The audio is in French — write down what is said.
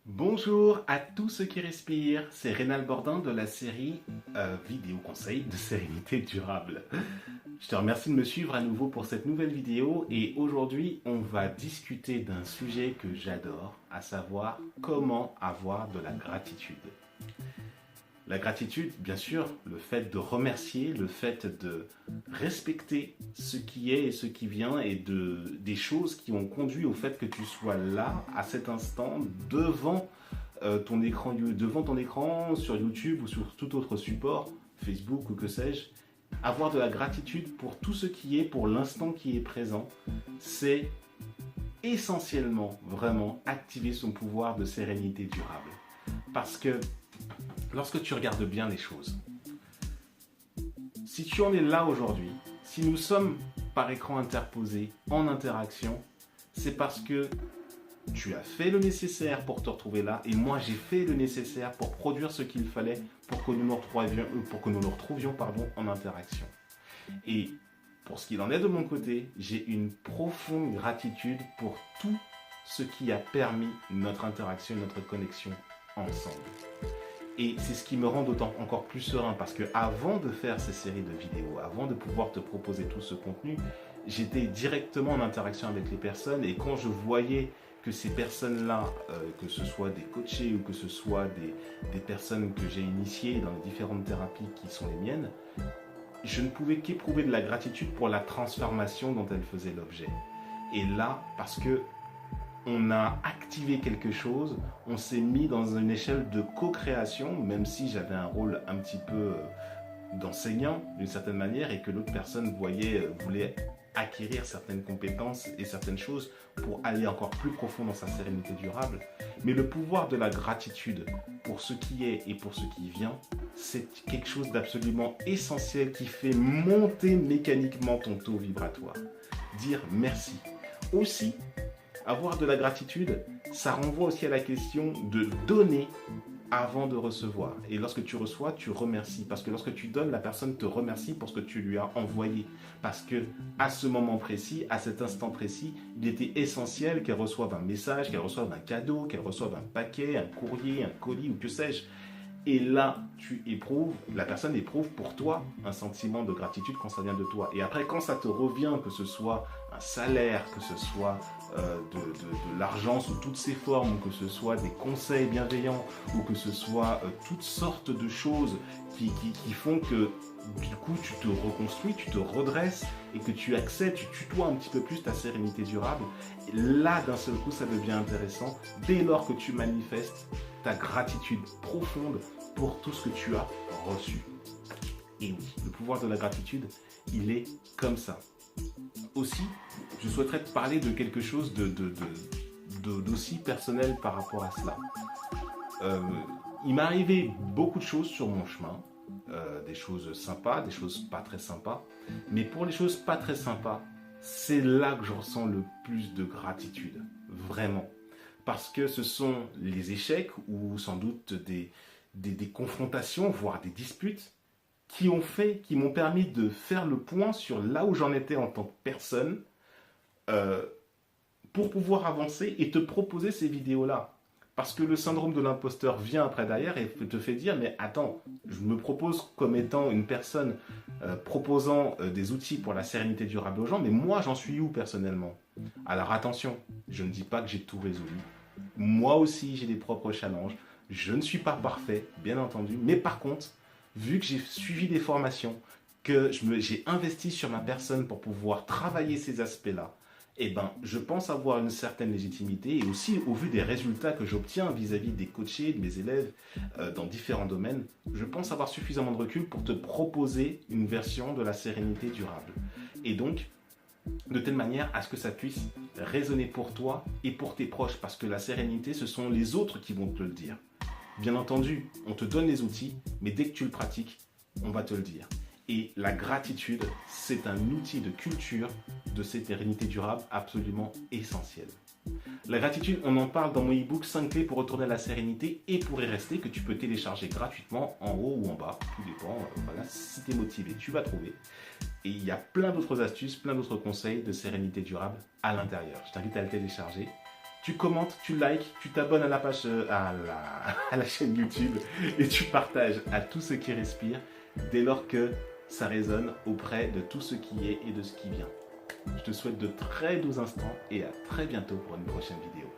Bonjour à tous ceux qui respirent, c'est Rénal Bordin de la série Vidéo Conseil de Sérénité Durable. Je te remercie de me suivre à nouveau pour cette nouvelle vidéo et aujourd'hui on va discuter d'un sujet que j'adore, à savoir comment avoir de la gratitude. La gratitude, bien sûr, le fait de remercier, le fait de respecter ce qui est et ce qui vient et des choses qui ont conduit au fait que tu sois là, à cet instant, devant ton écran, sur YouTube ou sur tout autre support, Facebook ou que sais-je. Avoir de la gratitude pour tout ce qui est, pour l'instant qui est présent, c'est essentiellement, vraiment, activer son pouvoir de sérénité durable. Parce que lorsque tu regardes bien les choses, si tu en es là aujourd'hui, si nous sommes par écran interposé en interaction, c'est parce que tu as fait le nécessaire pour te retrouver là et moi j'ai fait le nécessaire pour produire ce qu'il fallait pour que nous nous retrouvions en interaction. Et pour ce qu'il en est de mon côté, j'ai une profonde gratitude pour tout ce qui a permis notre interaction, notre connexion ensemble. Et c'est ce qui me rend d'autant encore plus serein parce que avant de faire ces séries de vidéos, avant de pouvoir te proposer tout ce contenu, j'étais directement en interaction avec les personnes et quand je voyais que ces personnes-là, que ce soit des coachés ou que ce soit des personnes que j'ai initiées dans les différentes thérapies qui sont les miennes, je ne pouvais qu'éprouver de la gratitude pour la transformation dont elles faisaient l'objet. Et là, parce que on a activé quelque chose, on s'est mis dans une échelle de co-création, même si j'avais un rôle un petit peu d'enseignant d'une certaine manière et que l'autre personne voulait acquérir certaines compétences et certaines choses pour aller encore plus profond dans sa sérénité durable. Mais le pouvoir de la gratitude pour ce qui est et pour ce qui vient, c'est quelque chose d'absolument essentiel qui fait monter mécaniquement ton taux vibratoire. Dire merci. Aussi, avoir de la gratitude, ça renvoie aussi à la question de donner avant de recevoir. Et lorsque tu reçois, tu remercies. Parce que lorsque tu donnes, la personne te remercie pour ce que tu lui as envoyé. Parce que à ce moment précis, à cet instant précis, il était essentiel qu'elle reçoive un message, qu'elle reçoive un cadeau, qu'elle reçoive un paquet, un courrier, un colis ou que sais-je. Et là, la personne éprouve pour toi un sentiment de gratitude quand ça vient de toi. Et après, quand ça te revient, que ce soit un salaire, que ce soit de l'argent sous toutes ses formes, ou que ce soit des conseils bienveillants, ou que ce soit toutes sortes de choses qui font que du coup tu te reconstruis, tu te redresses et que tu acceptes, tu tutoies un petit peu plus ta sérénité durable. Et là, d'un seul coup, ça devient intéressant dès lors que tu manifestes ta gratitude profonde pour tout ce que tu as reçu. Et oui, le pouvoir de la gratitude, il est comme ça. Aussi, je souhaiterais te parler de quelque chose d'aussi personnel par rapport à cela. Il m'est arrivé beaucoup de choses sur mon chemin, des choses sympas, des choses pas très sympas, mais pour les choses pas très sympas, c'est là que je ressens le plus de gratitude, vraiment. Parce que ce sont les échecs ou sans doute des confrontations, voire des disputes, qui m'ont permis de faire le point sur là où j'en étais en tant que personne pour pouvoir avancer et te proposer ces vidéos-là. Parce que le syndrome de l'imposteur vient après derrière et te fait dire mais attends, je me propose comme étant une personne proposant des outils pour la sérénité durable aux gens, mais moi j'en suis où personnellement? Alors attention, je ne dis pas que j'ai tout résolu. Moi aussi j'ai des propres challenges. Je ne suis pas parfait, bien entendu, mais par contre, vu que j'ai suivi des formations, que j'ai investi sur ma personne pour pouvoir travailler ces aspects-là, eh ben, je pense avoir une certaine légitimité et aussi au vu des résultats que j'obtiens vis-à-vis des coachés, de mes élèves dans différents domaines, je pense avoir suffisamment de recul pour te proposer une version de la sérénité durable. Et donc, de telle manière à ce que ça puisse résonner pour toi et pour tes proches, parce que la sérénité, ce sont les autres qui vont te le dire. Bien entendu, on te donne les outils, mais dès que tu le pratiques, on va te le dire. Et la gratitude, c'est un outil de culture de sérénité durable absolument essentiel. La gratitude, on en parle dans mon e-book 5 clés pour retourner à la sérénité et pour y rester, que tu peux télécharger gratuitement en haut ou en bas, tout dépend. Voilà, si tu es motivé, tu vas trouver. Et il y a plein d'autres astuces, plein d'autres conseils de sérénité durable à l'intérieur. Je t'invite à le télécharger. tu commentes, tu likes, tu t'abonnes à la page, à la chaîne YouTube et tu partages à tous ceux qui respirent dès lors que ça résonne auprès de tout ce qui est et de ce qui vient. Je te souhaite de très doux instants et à très bientôt pour une prochaine vidéo.